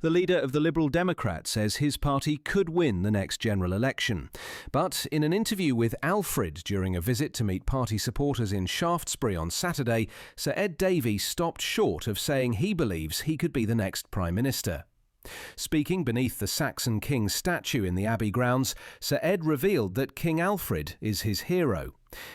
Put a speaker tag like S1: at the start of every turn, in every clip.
S1: The leader of the Liberal Democrats says his party could win the next general election. But in an interview with Alfred during a visit to meet party supporters in Shaftesbury on Saturday, Sir Ed Davey stopped short of saying he believes he could be the next Prime Minister. Speaking beneath the Saxon King statue in the Abbey Grounds, Sir Ed revealed that King Alfred is his hero.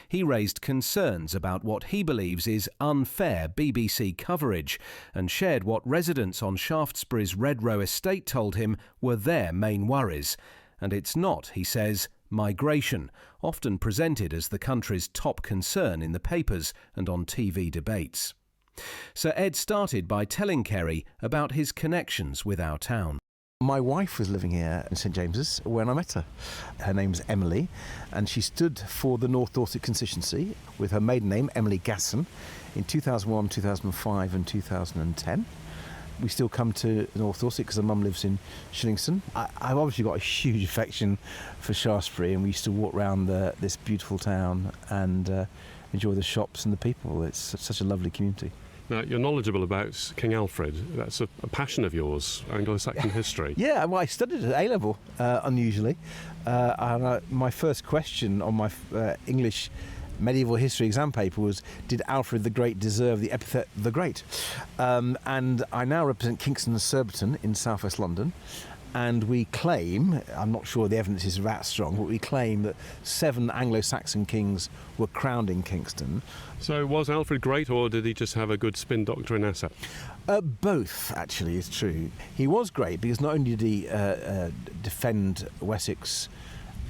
S1: He raised concerns about what he believes is unfair BBC coverage and shared what residents on Shaftesbury's Red Row estate told him were their main worries. And it's not, he says, migration, often presented as the country's top concern in the papers and on TV debates. Sir Ed started by telling Keri about his connections with our town.
S2: My wife was living here in St James's when I met her. Her name's Emily, and she stood for the North Dorset constituency with her maiden name, Emily Gasson, in 2001, 2005 and 2010. We still come to North Dorset because her mum lives in Shillingstone. I've obviously got a huge affection for Shaftesbury, and we used to walk around this beautiful town and enjoy the shops and the people. It's such a lovely community.
S3: Now, you're knowledgeable about King Alfred. That's a passion of yours, Anglo-Saxon history.
S2: Yeah, well, I studied at A-level, unusually. And my first question on my English medieval history exam paper was, did Alfred the Great deserve the epithet the Great? And I now represent Kingston and Surbiton in southwest London. And we claim, I'm not sure the evidence is that strong, but we claim that 7 Anglo-Saxon kings were crowned in Kingston.
S3: So was Alfred great, or did he just have a good spin doctor in asset?
S2: Both, actually, is true. He was great because not only did he defend Wessex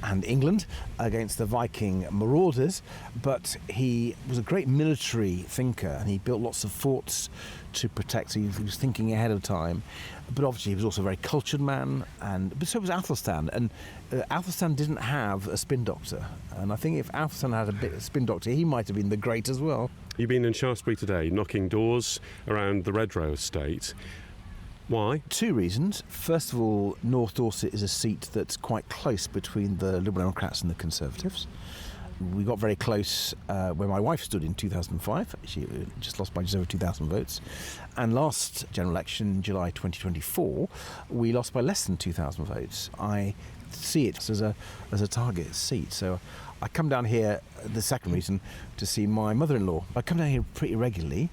S2: and England against the Viking marauders, but he was a great military thinker, and he built lots of forts to protect. So he was thinking ahead of time. But obviously he was also a very cultured man, but so was Athelstan. And Athelstan didn't have a spin doctor, and I think if Athelstan had a spin doctor, he might have been the great as well.
S3: You've been in Shaftesbury today, knocking doors around the Red Row estate. Why? 2
S2: reasons. First of all, North Dorset is a seat that's quite close between the Liberal Democrats and the Conservatives. We got very close when my wife stood in 2005. She just lost by just over 2,000 votes. And last general election, in July 2024, we lost by less than 2,000 votes. I see it as a target seat. So I come down here, the second reason, to see my mother-in-law. I come down here pretty regularly,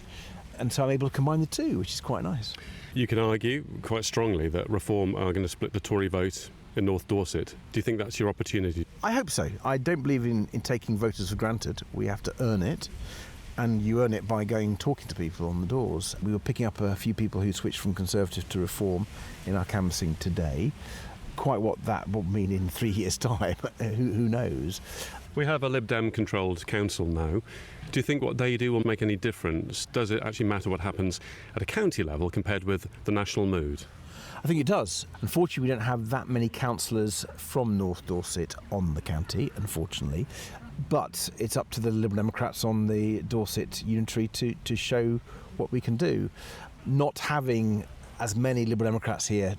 S2: and so I'm able to combine the two, which is quite nice.
S3: You can argue quite strongly that Reform are going to split the Tory vote in North Dorset. Do you think that's your opportunity?
S2: I hope so. I don't believe in taking voters for granted. We have to earn it, and you earn it by talking to people on the doors. We were picking up a few people who switched from Conservative to Reform in our canvassing today. Quite what that will mean in 3 years' time, who knows?
S3: We have a Lib Dem controlled council now. Do you think what they do will make any difference? Does it actually matter what happens at a county level compared with the national mood?
S2: I think it does. Unfortunately, we don't have that many councillors from North Dorset on the county, unfortunately. But it's up to the Liberal Democrats on the Dorset unitary to show what we can do. Not having as many Liberal Democrats here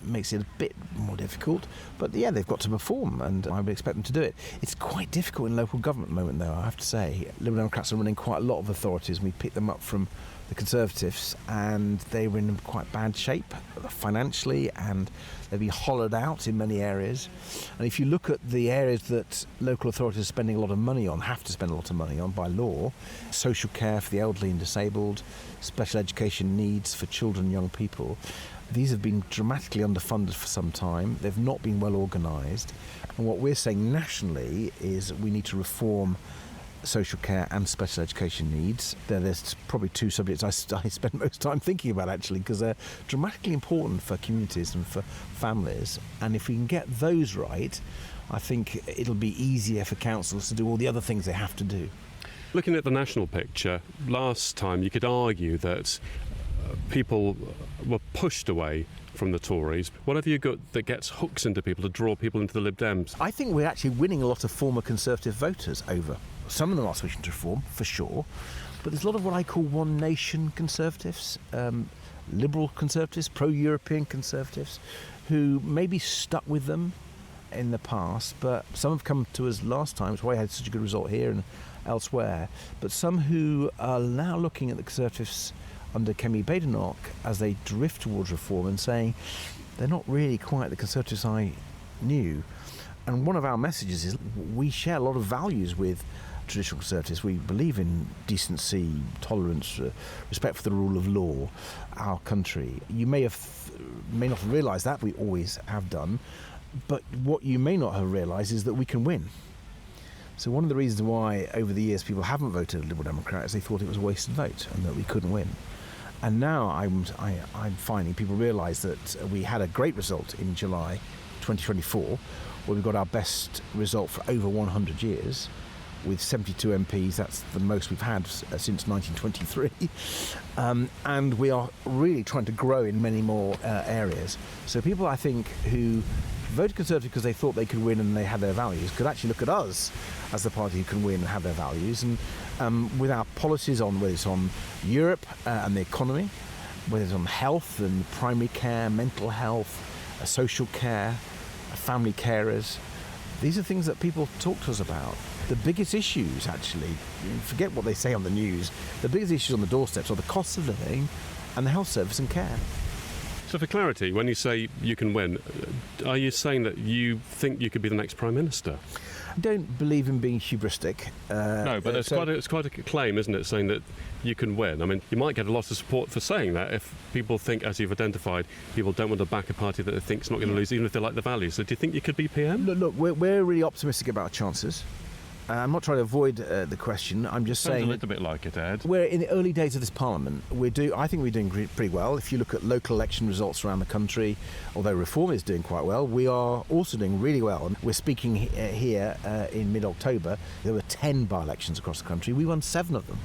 S2: makes it a bit more difficult, but yeah, they've got to perform, and I would expect them to do it. It's quite difficult in local government at the moment, though, I have to say. Liberal Democrats are running quite a lot of authorities, and we picked them up from the Conservatives, and they were in quite bad shape financially, and they've been hollowed out in many areas. And if you look at the areas that local authorities are spending a lot of money on, have to spend a lot of money on by law, social care for the elderly and disabled, special education needs for children and young people, these have been dramatically underfunded for some time. They've not been well organised. And what we're saying nationally is we need to reform social care and special education needs. There's probably 2 subjects I spend most time thinking about, actually, because they're dramatically important for communities and for families. And if we can get those right, I think it'll be easier for councils to do all the other things they have to do.
S3: Looking at the national picture, last time you could argue that people were pushed away from the Tories. What have you got that gets hooks into people to draw people into the Lib Dems?
S2: I think we're actually winning a lot of former Conservative voters over. Some of them are switching to Reform, for sure, but there's a lot of what I call One Nation Conservatives, Liberal Conservatives, pro-European Conservatives, who maybe stuck with them in the past, but some have come to us last time. It's why I had such a good result here and elsewhere. But some who are now looking at the Conservatives under Kemi Badenoch as they drift towards reform and saying they're not really quite the Conservatives I knew. And one of our messages is we share a lot of values with traditional Conservatives. We believe in decency, tolerance, respect for the rule of law, our country. You may not have realised that, we always have done, but what you may not have realised is that we can win. So one of the reasons why over the years people haven't voted Liberal Democrat is they thought it was a wasted vote and that we couldn't win. And now I'm finding people realise that we had a great result in July 2024, where we got our best result for over 100 years. With 72 MPs, that's the most we've had since 1923. And we are really trying to grow in many more areas. So people, I think, who voted Conservative because they thought they could win and they had their values, could actually look at us as the party who can win and have their values. And with our policies on, whether it's on Europe and the economy, whether it's on health and primary care, mental health, social care, family carers, these are things that people talk to us about. The biggest issues, actually, forget what they say on the news, the biggest issues on the doorsteps are the cost of living and the health service and care.
S3: So for clarity, when you say you can win, are you saying that you think you could be the next Prime Minister?
S2: I don't believe in being hubristic.
S3: No, but it's quite a claim, isn't it, saying that you can win? I mean, you might get a lot of support for saying that if people think, as you've identified, people don't want to back a party that they think is not going to lose, even if they like the values. So do you think you could be PM?
S2: Look, we're really optimistic about our chances. I'm not trying to avoid the question. I'm just saying...
S3: Sounds a little bit like it, Ed.
S2: We're in the early days of this Parliament. I think we're doing pretty well. If you look at local election results around the country, although Reform is doing quite well, we are also doing really well. We're speaking here in mid-October. There were 10 by-elections across the country. We won 7 of them.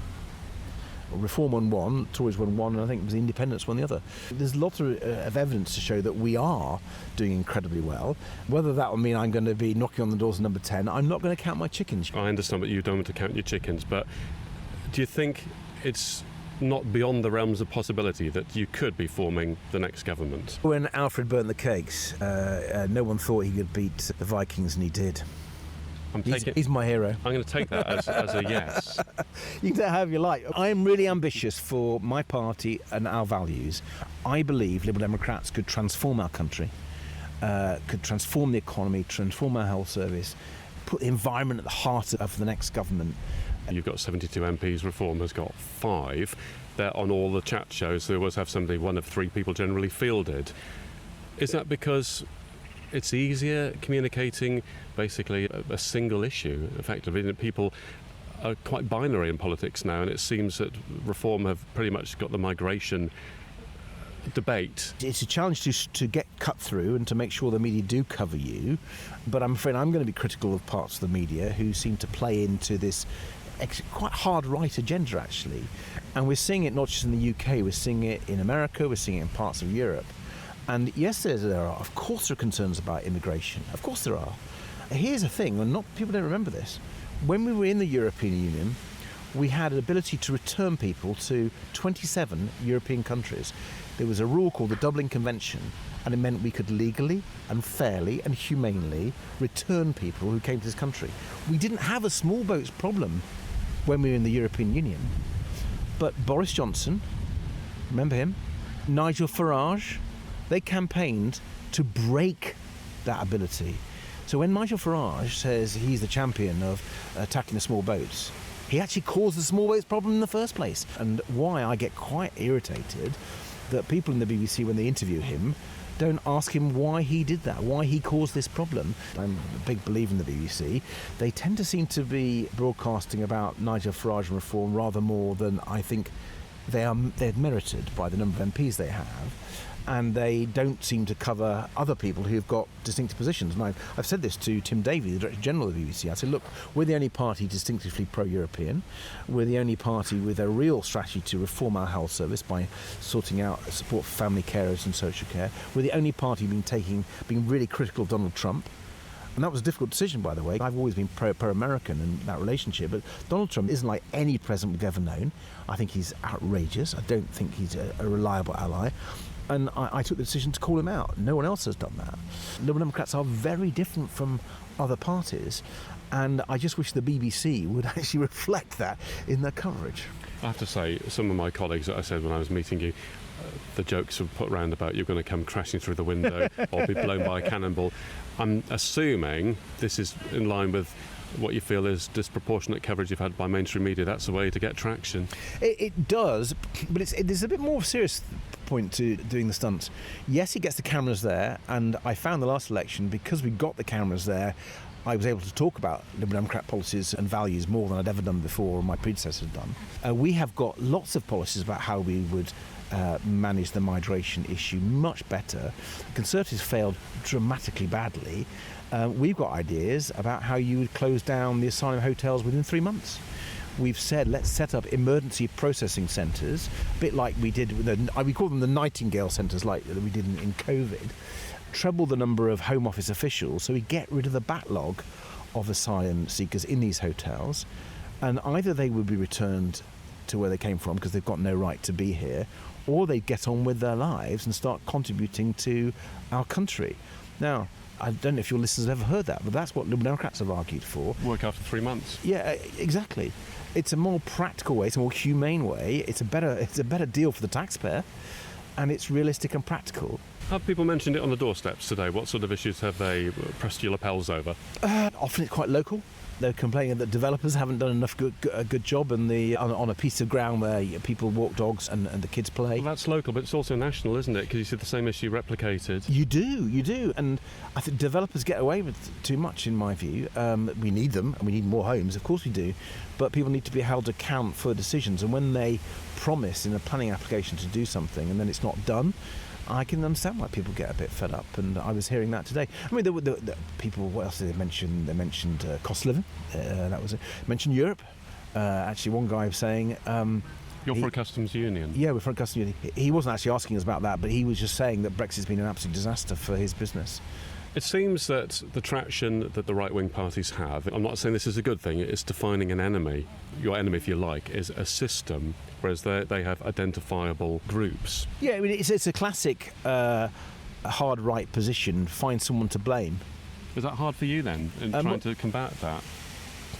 S2: Reform won 1, Tories won 1, and I think it was the Independents won the other. There's lots of evidence to show that we are doing incredibly well. Whether that will mean I'm going to be knocking on the doors of number 10, I'm not going to count my chickens.
S3: I understand that you don't want to count your chickens, but do you think it's not beyond the realms of possibility that you could be forming the next government?
S2: When Alfred burnt the cakes, no one thought he could beat the Vikings, and he did. He's my hero.
S3: I'm going to take that as a yes.
S2: You can say however you like. I am really ambitious for my party and our values. I believe Liberal Democrats could transform our country, could transform the economy, transform our health service, put the environment at the heart of the next government.
S3: You've got 72 MPs, Reform has got 5. They're on all the chat shows. They always have somebody, one of 3 people generally fielded. Is that because it's easier communicating basically a single issue, effectively, that people are quite binary in politics now, and it seems that Reform have pretty much got the migration debate?
S2: It's a challenge to get cut through and to make sure the media do cover you, but I'm afraid I'm going to be critical of parts of the media who seem to play into this quite hard right agenda, actually. And we're seeing it not just in the UK, we're seeing it in America, we're seeing it in parts of Europe. And yes, of course there are concerns about immigration. Of course there are. Here's the thing, and people don't remember this. When we were in the European Union, we had an ability to return people to 27 European countries. There was a rule called the Dublin Convention, and it meant we could legally and fairly and humanely return people who came to this country. We didn't have a small boats problem when we were in the European Union. But Boris Johnson, remember him? Nigel Farage, they campaigned to break that ability. So when Nigel Farage says he's the champion of attacking the small boats, he actually caused the small boats problem in the first place. And why I get quite irritated that people in the BBC, when they interview him, don't ask him why he did that, why he caused this problem. I'm a big believer in the BBC. They tend to seem to be broadcasting about Nigel Farage and Reform rather more than I think they're merited by the number of MPs they have. And they don't seem to cover other people who've got distinctive positions. And I've said this to Tim Davey, the Director General of the BBC. I said, look, we're the only party distinctively pro-European. We're the only party with a real strategy to reform our health service by sorting out support for family carers and social care. We're the only party being really critical of Donald Trump. And that was a difficult decision, by the way. I've always been pro-American in that relationship, but Donald Trump isn't like any president we've ever known. I think he's outrageous. I don't think he's a reliable ally. And I took the decision to call him out. No one else has done that. Liberal Democrats are very different from other parties, and I just wish the BBC would actually reflect that in their coverage.
S3: I have to say, some of my colleagues that I said when I was meeting you, the jokes were put round about you're going to come crashing through the window or be blown by a cannonball. I'm assuming this is in line with what you feel is disproportionate coverage you've had by mainstream media. That's the way to get traction.
S2: It does, but there's a bit more serious point to doing the stunts. Yes, he gets the cameras there, and I found the last election, because we got the cameras there, I was able to talk about Liberal Democrat policies and values more than I'd ever done before, or my predecessors had done. We have got lots of policies about how we would manage the migration issue much better. The Conservatives failed dramatically badly. We've got ideas about how you would close down the asylum hotels within 3 months. We've said let's set up emergency processing centres, a bit like we did with we call them the Nightingale centres, like we did in COVID. Treble the number of Home Office officials, so we get rid of the backlog of asylum seekers in these hotels, and either they would be returned to where they came from because they've got no right to be here, or they'd get on with their lives and start contributing to our country. Now, I don't know if your listeners have ever heard that, but that's what Liberal Democrats have argued for.
S3: Work after 3 months.
S2: Yeah, exactly. It's a more practical way, it's a more humane way, it's a better deal for the taxpayer, and it's realistic and practical.
S3: Have people mentioned it on the doorsteps today? What sort of issues have they pressed your lapels over?
S2: Often it's quite local. They're complaining that developers haven't done enough good job on a piece of ground where people walk dogs and the kids play.
S3: Well, that's local, but it's also national, isn't it? Because you see the same issue replicated.
S2: You do. And I think developers get away with too much, in my view. We need them, and we need more homes, of course we do. But people need to be held to account for decisions. And when they promise in a planning application to do something and then it's not done, I can understand why people get a bit fed up, and I was hearing that today. I mean, the people, what else did they mention? They mentioned cost of living, that was it. Mentioned Europe. Actually, one guy was saying...
S3: You're for a customs union?
S2: Yeah, we're for a customs union. He wasn't actually asking us about that, but he was just saying that Brexit's been an absolute disaster for his business.
S3: It seems that the traction that the right-wing parties have, I'm not saying this is a good thing, it's defining an enemy. Your enemy, if you like, is a system, whereas they have identifiable groups.
S2: Yeah, I mean, it's a classic hard right position, find someone to blame.
S3: Is that hard for you then, in trying to combat that?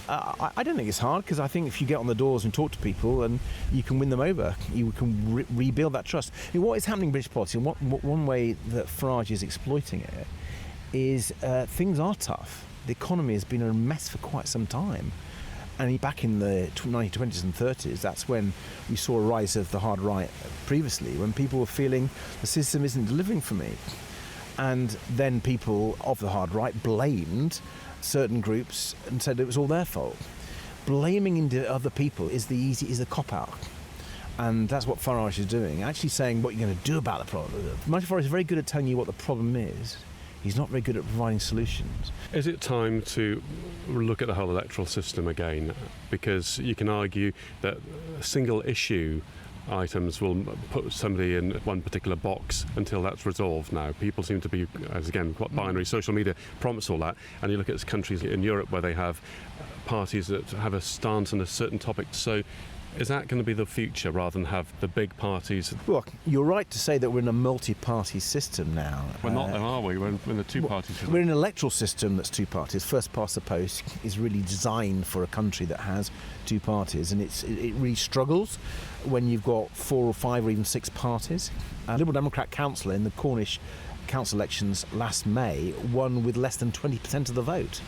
S2: I don't think it's hard, because I think if you get on the doors and talk to people, and you can win them over, you can rebuild that trust. I mean, what is happening in British politics, and one way that Farage is exploiting it, is things are tough. The economy has been a mess for quite some time. And back in the 1920s and 30s, that's when we saw a rise of the hard right previously, when people were feeling the system isn't delivering for me. And then people of the hard right blamed certain groups and said it was all their fault. Blaming other people is the cop-out. And that's what Farage is doing, actually saying what you're going to do about the problem. Michael Farage is very good at telling you what the problem is. He's not very good at providing solutions.
S3: Is it time to look at the whole electoral system again? Because you can argue that single issue items will put somebody in one particular box until that's resolved now. People seem to be, as again, quite binary. Social media prompts all that. And you look at countries in Europe where they have parties that have a stance on a certain topic. So is that going to be the future rather than have the big parties?
S2: Well, you're right to say that we're in a multi-party system now.
S3: We're not, are we? We're in the two-party system.
S2: We're in an electoral system that's two parties. First past the post is really designed for a country that has two parties, and it really struggles when you've got 4 or 5 or even 6 parties. A Liberal Democrat councillor in the Cornish council elections last May won with less than 20% of the vote,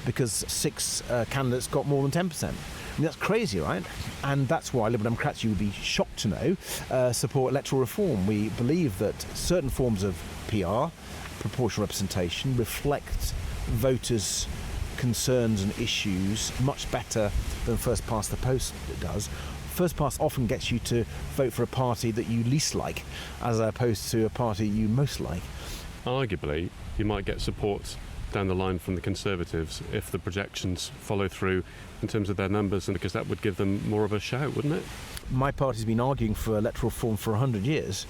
S2: because 6 candidates got more than 10%. I mean, that's crazy, right? And that's why Liberal Democrats, you would be shocked to know, support electoral reform. We believe that certain forms of PR, proportional representation, reflect voters' concerns and issues much better than first past the post does. First past often gets you to vote for a party that you least like, as opposed to a party you most like.
S3: Arguably, you might get support down the line from the Conservatives if the projections follow through in terms of their numbers, and because that would give them more of a shout, wouldn't it?
S2: My party's been arguing for electoral reform for 100 years.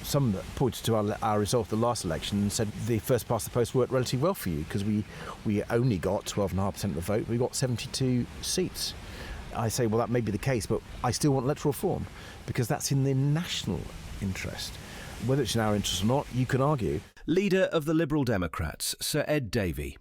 S2: Some pointed to our result of the last election and said the first past the post worked relatively well for you, because we only got 12.5% of the vote. We got 72 seats. I say, well, that may be the case, but I still want electoral reform, because that's in the national interest. Whether it's in our interest or not, you can argue.
S1: Leader of the Liberal Democrats, Sir Ed Davey.